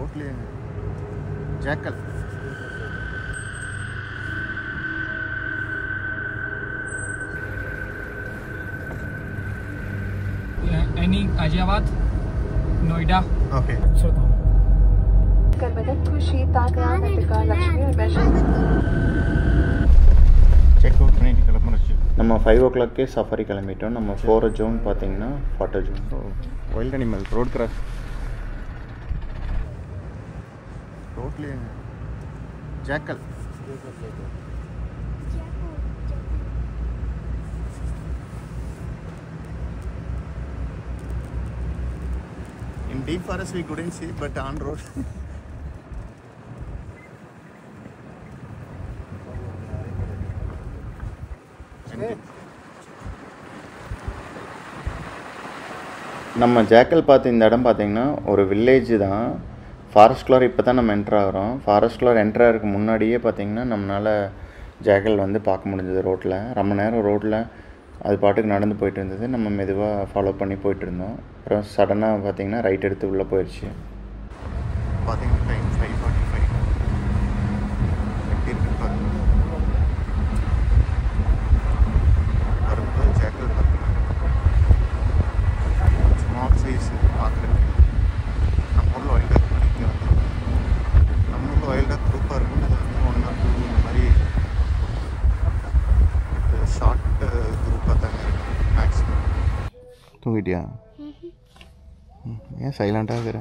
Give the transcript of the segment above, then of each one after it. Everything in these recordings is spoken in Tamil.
Totally jackal. Any Ghaziabad, Noida. Okay. Check out பண்ணிட்டு கிளம்புறோம். நம்ம 5 o'clock சஃபாரி கிளம்பிட்டோம். நம்ம போகிற ஜோன் பார்த்தீங்கன்னா photo zone. Wild animal road cross. Totally jackal. In deep forest we couldn't see, but on road. நம்ம ஜேக்கல் பார்த்து இந்த இடம் பார்த்தீங்கன்னா ஒரு வில்லேஜ் தான். ஃபாரஸ்ட்குள்ளார இப்போ தான் நம்ம என்ட்ரு ஆகிறோம். ஃபாரஸ்ட்குள்ளார என்ட்ரு ஆகிறதுக்கு முன்னாடியே பார்த்தீங்கன்னா நம்மளால் ஜேக்கல் வந்து பார்க்க முடிஞ்சது ரோட்டில். ரொம்ப நேரம் ரோட்டில் அது பாட்டுக்கு நடந்து போயிட்டு இருந்தது. நம்ம மெதுவாக ஃபாலோ பண்ணி போயிட்டு இருந்தோம். அப்புறம் சடனாக பார்த்தீங்கன்னா ரைட் எடுத்து உள்ளே போயிடுச்சு. பார்த்தீங்கன்னா டைம் 5:45. எப்படி இருக்குன்னு பாருங்கள். வரும்போது ஜேக்கல் பார்த்தீங்கன்னா ஸ்மால் சைஸ் பார்க்குறதுக்கு. நம்ம ஊரில் வைல்டாக பண்ணிக்க வந்து நம்ம ஊரில் வைல்டாக குரூப்பாக இருக்குன்னு அது வந்து 1 or 2 இந்த மாதிரி ஷார்ட் குரூப்பாக தாங்க இருக்கும் மேக்ஸிமம். தூங்கிட்டியா? ஏன் சைலண்ட்டாக இருக்கிற?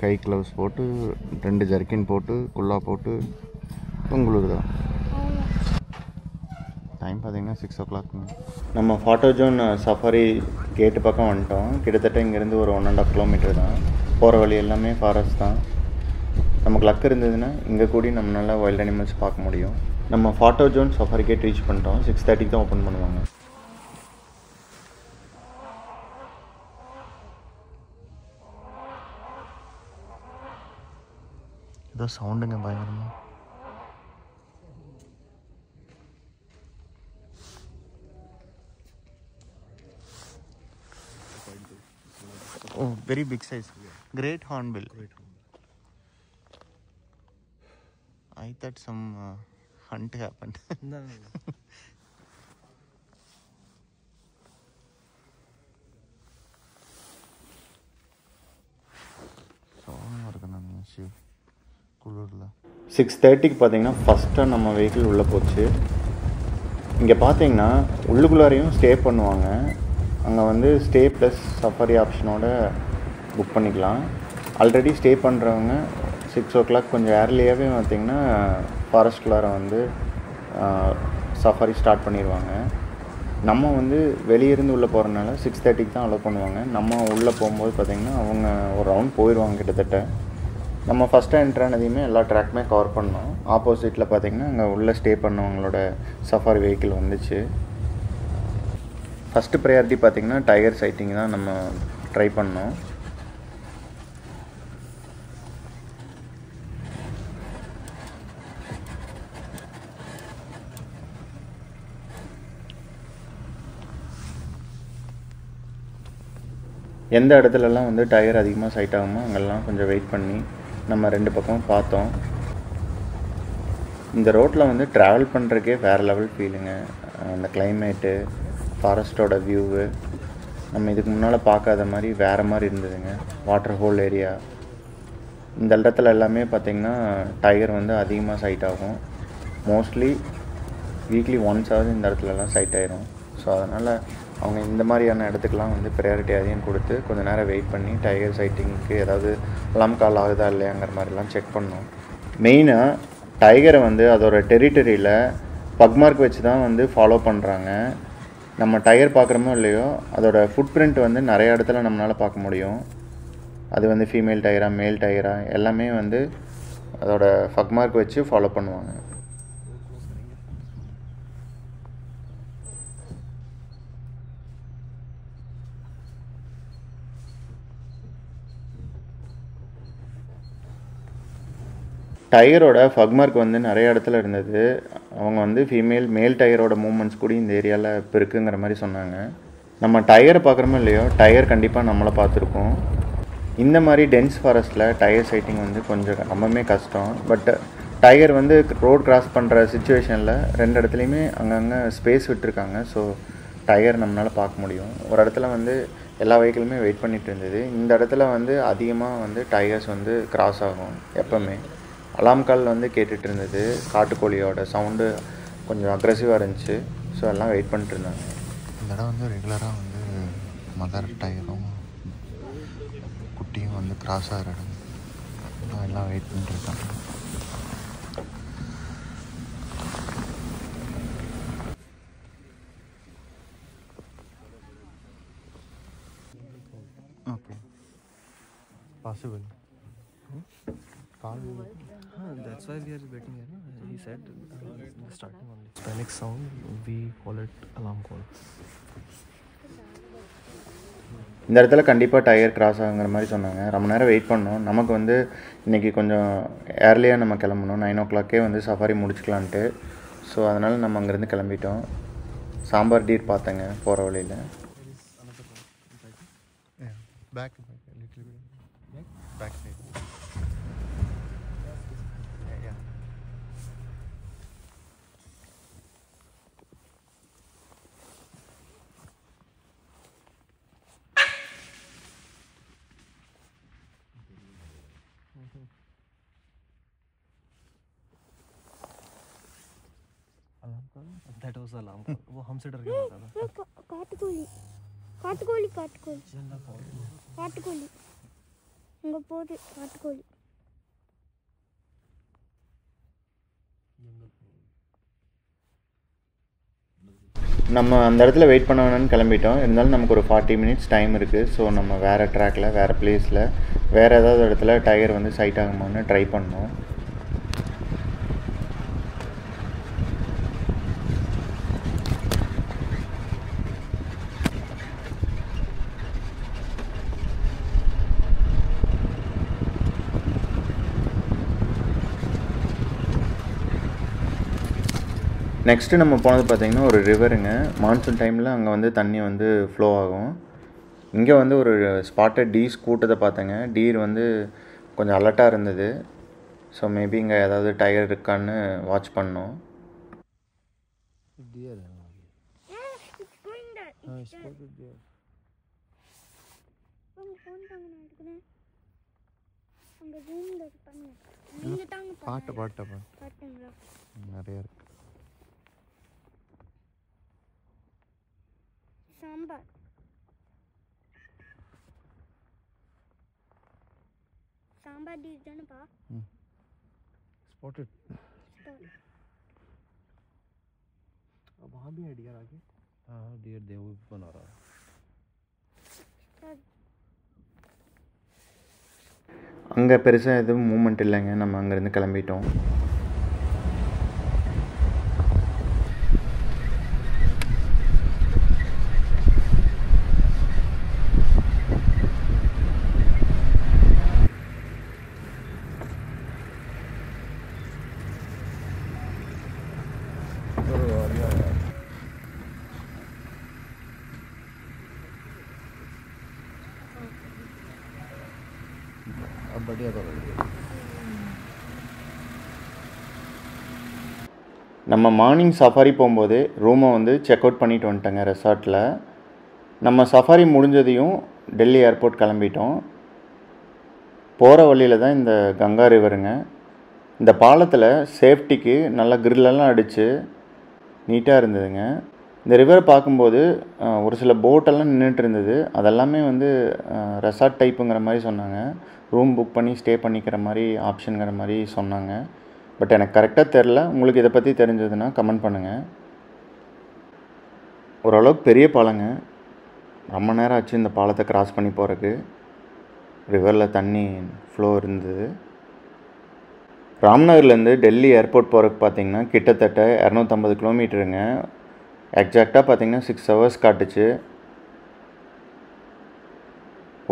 கை க்ளவுஸ் போட்டு 2 ஜர்க்கின் போட்டு குல்லா போட்டு உங்களுக்கு தான் டைம் பார்த்தீங்கன்னா 6 o'clock. நம்ம ஃபாட்டோ ஜோன் சஃபாரி கேட்டு பக்கம் வந்துட்டோம். கிட்டத்தட்ட இங்கேருந்து ஒரு 1.5 kilometer தான். போகிற வழி எல்லாமே ஃபாரஸ்ட் தான். நமக்கு லக் இருந்ததுன்னா இங்கே கூடி நம்மளால் வைல்ட் அனிமல்ஸ் பார்க்க முடியும். நம்ம ஃபாட்டோ ஜோன் சஃபாரி கேட் ரீச் பண்ணிட்டோம். 6:30 தான் ஓப்பன் பண்ணுவாங்க. ஏதோ சவுண்டுங்க பயங்கரமாக. Oh, very big size. Great hornbill. I thought some hunt happened. No. குளிரில் 6:30 பார்த்தீங்கன்னா ஃபஸ்ட்டாக நம்ம வெஹிக்கிள் உள்ளே போச்சு. இங்கே பார்த்தீங்கன்னா உள்ளுக்குள்ளாரையும் ஸ்டே பண்ணுவாங்க. அங்கே வந்து ஸ்டே ப்ளஸ் சஃபாரி ஆப்ஷனோட புக் பண்ணிக்கலாம். ஆல்ரெடி ஸ்டே பண்ணுறவங்க 6 o'clock கொஞ்சம் ஏர்லியாகவே பார்த்திங்கன்னா ஃபாரஸ்ட்குள்ளார வந்து சஃபாரி ஸ்டார்ட் பண்ணிடுவாங்க. நம்ம வந்து வெளியிருந்து உள்ளே போகிறனால 6:30 தான் அலோவ் பண்ணுவாங்க. நம்ம உள்ளே போகும்போது பார்த்திங்கன்னா அவங்க ஒரு ரவுண்ட் போயிடுவாங்க கிட்டத்தட்ட. நம்ம ஃபஸ்ட்டாக என்ட்ரானதையுமே எல்லா ட்ராக்குமே கவர் பண்ணோம். ஆப்போசிட்டில் பார்த்திங்கன்னா அங்கே உள்ளே ஸ்டே பண்ணவங்களோட சஃபாரி வெஹிக்கிள் வந்துச்சு. ஃபஸ்ட்டு ப்ரையாரிட்டி பார்த்திங்கன்னா டைகர் சைட்டிங் தான் நம்ம ட்ரை பண்ணோம். எந்த இடத்துலலாம் வந்து டைகர் அதிகமாக சைட் ஆகுமோ அங்கெல்லாம் கொஞ்சம் வெயிட் பண்ணி நம்ம 2 பக்கமும் பார்த்தோம். இந்த ரோட்டில் வந்து ட்ராவல் பண்ணுறதுக்கே வேறு லெவல் ஃபீலுங்க. அந்த கிளைமேட்டு, ஃபாரஸ்ட்டோட வியூவு நம்ம இதுக்கு முன்னால் பார்க்காத மாதிரி வேறு மாதிரி இருந்ததுங்க. வாட்டர் ஹோல் ஏரியா இந்த இடத்துல எல்லாமே பார்த்திங்கன்னா டைகர் வந்து அதிகமாக சைட் ஆகும். மோஸ்ட்லி வீக்லி ஒன்ஸாவது இந்த இடத்துலலாம் சைட் ஆயிரும். ஸோ அதனால் அவங்க இந்த மாதிரியான இடத்துக்கெலாம் வந்து ப்ரையாரிட்டி அதிகம் கொடுத்து கொஞ்சம் நேரம் வெயிட் பண்ணி டைகர் சைட்டிங்க்கு ஏதாவது அலாம் கால் ஆகுதா இல்லையாங்கிற மாதிரிலாம் செக் பண்ணோம். மெயினாக டைகரை வந்து அதோட டெரிட்டரியில் பக்மார்க் வச்சு தான் வந்து ஃபாலோ பண்ணுறாங்க. நம்ம டைகர் பார்க்குறோமோ இல்லையோ அதோட ஃபுட் பிரிண்ட் வந்து நிறைய இடத்துல நம்மளால் பார்க்க முடியும். அது வந்து ஃபீமேல் டைகரா மேல் டைகரா எல்லாமே வந்து அதோட பக்மார்க் வச்சு ஃபாலோ பண்ணுவாங்க. டைகரோட ஃபக்மார்க் வந்து நிறைய இடத்துல இருந்தது. அவங்க வந்து மேல் டைகரோட மூமெண்ட்ஸ் கூட இந்த ஏரியாவில் இப்போ இருக்குங்கிற மாதிரி சொன்னாங்க. நம்ம டயரை பார்க்குறோமோ இல்லையோ, டயர் கண்டிப்பாக நம்மளை பார்த்துருக்கோம். இந்த மாதிரி டென்ஸ் ஃபாரஸ்ட்டில் டயர் சைட்டிங் வந்து கொஞ்சம் ரொம்பவுமே கஷ்டம். பட் டயர் வந்து ரோட் கிராஸ் பண்ணுற சுச்சுவேஷனில் 2 இடத்துலையுமே அங்கங்கே ஸ்பேஸ் விட்டுருக்காங்க. ஸோ டயர் நம்மளால் பார்க்க முடியும். ஒரு இடத்துல வந்து எல்லா வெஹிக்கிளுமே வெயிட் பண்ணிகிட்டு இருந்தது. இந்த இடத்துல வந்து அதிகமாக வந்து டயர்ஸ் வந்து கிராஸ் ஆகும். எப்போவுமே அலாம் கால் வந்து கேட்டுட்டு இருந்தது. காட்டுக்கோழியோட சவுண்டு கொஞ்சம் அக்ரெசிவாக இருந்துச்சு. ஸோ எல்லாம் வெயிட் பண்ணிட்டு இருந்தாங்க. இந்த இடம் வந்து ரெகுலராக வந்து மதர் டயரும் குட்டியும் வந்து கிராஸ் ஆகிற இடம். எல்லாம் வெயிட் பண்ணிட்டுருக்காங்க. Okay possible. That's why we are waiting here. No? He said in the starting only. Panic sound, we call it alarm call. இந்த இடத்துல கண்டிப்பாக டயர் கிராஸ் ஆகுங்கிற மாதிரி சொன்னாங்க. ரொம்ப நேரம் வெயிட் பண்ணோம். நமக்கு வந்து இன்றைக்கி கொஞ்சம் ஏர்லியாக நம்ம கிளம்பணும். 9 o'clock வந்து சஃபாரி முடிச்சுக்கலான்ட்டு. ஸோ அதனால் நம்ம அங்கேருந்து கிளம்பிட்டோம். சாம்பார் டீர் பார்த்தேங்க போகிற வழியில். Back little back side. Alarm call? That was alarm call. वो हमसे डर के मारा था. காட்டுக்கோழி காட்டுக்கோழி காட்டுக்கோழி காட்டுக்கோழி இங்கே போகுது காட்டுக்கோழி. நம்ம அந்த இடத்துல வெயிட் பண்ண வேணும்னு கிளம்பிட்டோம். இருந்தாலும் நமக்கு ஒரு 40 minutes டைம் இருக்குது. ஸோ நம்ம வேறு ட்ராக்கில் வேறு பிளேஸில் வேறு ஏதாவது இடத்துல டயர் வந்து சைட் ஆகுமான்னு ட்ரை பண்ணோம். நெக்ஸ்ட்டு நம்ம போனது பார்த்திங்கன்னா ஒரு ரிவருங்க. மான்சூன் டைமில் அங்கே வந்து தண்ணி வந்து ஃப்ளோ ஆகும். இங்கே வந்து ஒரு ஸ்பாட்டட் டீஸ் கூட்டத்தை பார்த்தேங்க. டீர் வந்து கொஞ்சம் அலர்ட்டாக இருந்தது. ஸோ மேபி இங்கே ஏதாவது டயர் இருக்கான்னு வாட்ச் பண்ணோம். Deer है वहाँ पे. It's going there. हाँ, spotted deer. ஃபோன் தாங்க நான் எடுக்கிறேன். அங்கே ஜூமில் இது பண்ணு. நீங்கள் தாங்க பாட்டை பாட்டுங்களா? நிறைய இருக்கு. சாம்பார் சாம்பார் டீர் தானேப்பா? Spotted. अब वहाँ भी है डियर आगे. हाँ डियर देव बना रहा है. அங்கே பெருசாக எதுவும் மூமெண்ட் இல்லைங்க. நம்ம அங்கேருந்து கிளம்பிட்டோம். अब बढ़िया तो लग रही है. நம்ம மார்னிங் சஃபாரி போகும்போது ரூமை வந்து செக் அவுட் பண்ணிட்டு வந்துட்டோங்க ரெசார்ட்டில். நம்ம சஃபாரி முடிஞ்சதையும் டெல்லி ஏர்போர்ட் கிளம்பிட்டோம். போகிற வழியில் தான் இந்த கங்கா ரிவருங்க. இந்த பாலத்தில் சேஃப்டிக்கு நல்லா கிரில்லெல்லாம் அடித்து நீட்டாக இருந்ததுங்க. இந்த ரிவரை பார்க்கும்போது ஒரு சில போட்டெல்லாம் நின்றுட்டு இருந்தது. அதெல்லாமே வந்து ரெசார்ட் டைப்புங்கிற மாதிரி சொன்னாங்க. ரூம் புக் பண்ணி ஸ்டே பண்ணிக்கிற மாதிரி ஆப்ஷனுங்கிற மாதிரி சொன்னாங்க. பட் எனக்கு கரெக்டாக தெரில. உங்களுக்கு இதை பற்றி தெரிஞ்சதுன்னா கமெண்ட் பண்ணுங்கள். ஓரளவுக்கு பெரிய பாலங்க. ரொம்ப நேரம் ஆச்சு இந்த பாலத்தை கிராஸ் பண்ணி போகிறதுக்கு. ரிவரில் தண்ணி ஃப்ளோ இருந்தது. ராம்நகர்லேருந்து டெல்லி ஏர்போர்ட் போகிறதுக்கு பார்த்திங்கன்னா கிட்டத்தட்ட 250 கிலோமீட்டருங்க. எக்ஸாக்டாக பார்த்திங்கன்னா 6 hours காட்டுச்சு.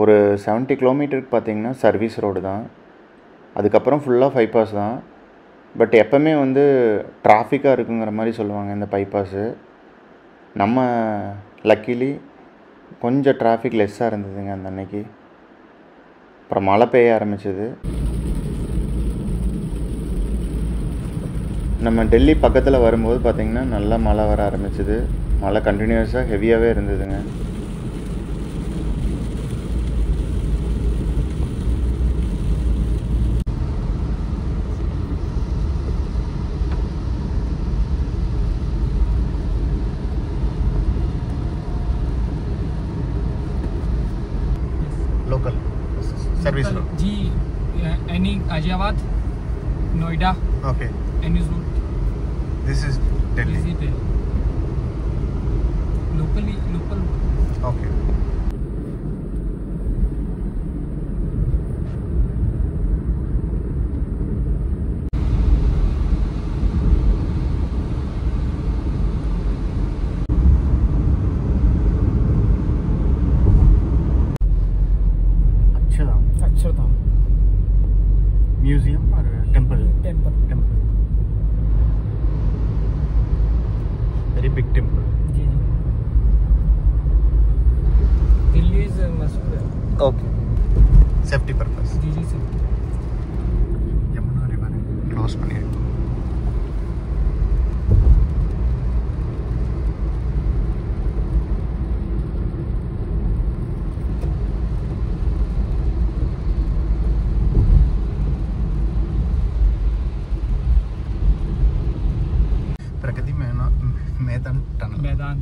ஒரு 70 கிலோமீட்டருக்கு பார்த்திங்கன்னா சர்வீஸ் ரோடு தான். அதுக்கப்புறம் ஃபுல்லாக பைபாஸ் தான். பட் எப்போவுமே வந்து டிராஃபிக்காக இருக்குங்கிற மாதிரி சொல்லுவாங்க இந்த பைபாஸு. நம்ம லக்கிலி கொஞ்சம் டிராஃபிக் லெஸ்ஸாக இருந்ததுங்க அந்த அன்னைக்கு. அப்புறம் மழை பெய்ய ஆரம்பிச்சது. நம்ம டெல்லி பக்கத்தில் வரும்போது பார்த்திங்கன்னா நல்லா மழை வர ஆரம்பிச்சது. மழை கண்டினியூஸாக ஹெவியாகவே இருந்ததுங்க. लोकल सर्विस रोड जी any Ghaziabad Noida okay any route this is Delhi local okay Akshardham museum और टेम्पल वेरी बिग टेम्पल जी दिल्ली इज मशहूर है ओके सेफ्टी पर्पस जी सर यमुना रिवर क्रॉस பண்ணிருக்கோம். प्रगति मैदान टनल मैदान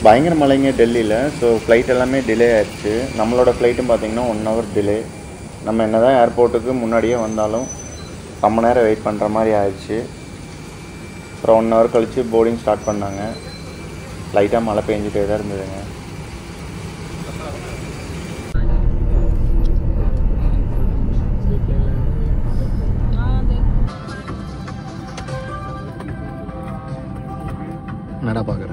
பயங்கர மழைங்க டெல்லியில். ஸோ ஃப்ளைட் எல்லாமே டிலே ஆயிடுச்சு. நம்மளோட ஃப்ளைட்டும் பார்த்திங்கன்னா 1 hour டிலே. நம்ம என்ன தான் ஏர்போர்ட்டுக்கு முன்னாடியே வந்தாலும் ரொம்ப நேரம் வெயிட் பண்ணுற மாதிரி ஆயிடுச்சு. அப்புறம் 1 hour கழித்து போர்டிங் ஸ்டார்ட் பண்ணாங்க. லைட்டாக மழை பெஞ்சிட்டே தான் இருந்ததுங்க. नड़ा पाकर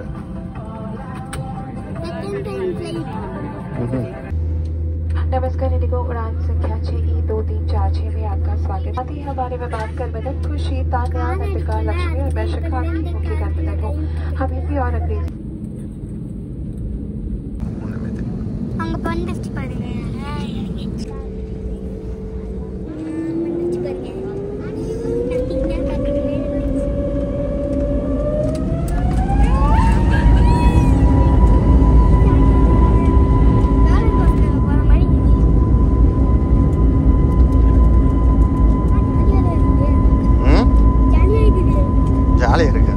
नमस्कार इंडिगो उड़ान संख्या 6E2346 में आपका स्वागत है। हमारे मेहमान कलमदन खुशी तान्या नंदिका लक्ष्मी और मैं शिखा की मुख्य कलमदन हूँ। हम हिंदी और अंग्रेजी அங்க பண்டஸ்ட் பாருங்க ஜாலியாக இருக்கு.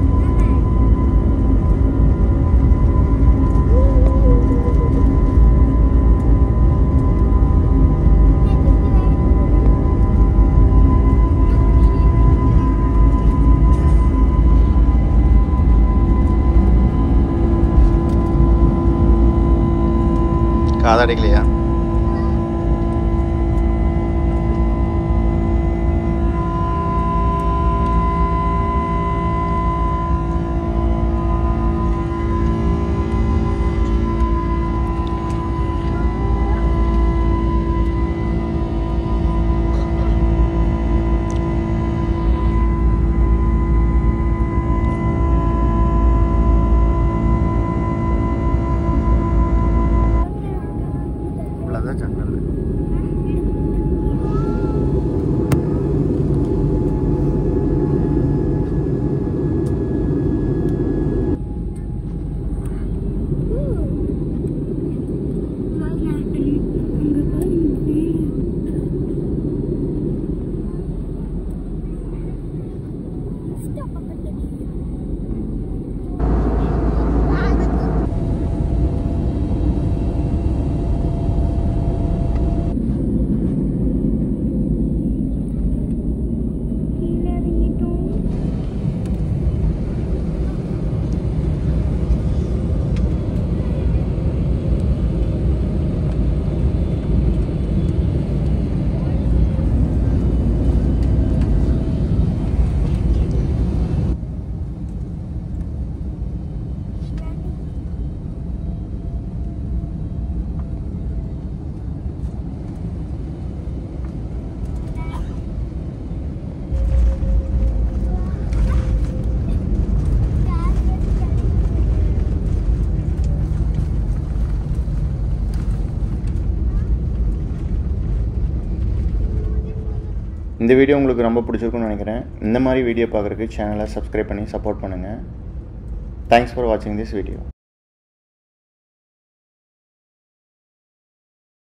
இந்த வீடியோ உங்களுக்கு ரொம்ப பிடிச்சிருக்குன்னு நினைக்கிறேன். இந்த மாதிரி வீடியோ பார்க்குறதுக்கு சேனலை சப்ஸ்கிரைப் பண்ணி சப்போர்ட் பண்ணுங்கள். தேங்க்ஸ் ஃபார் வாட்சிங் திஸ் வீடியோ.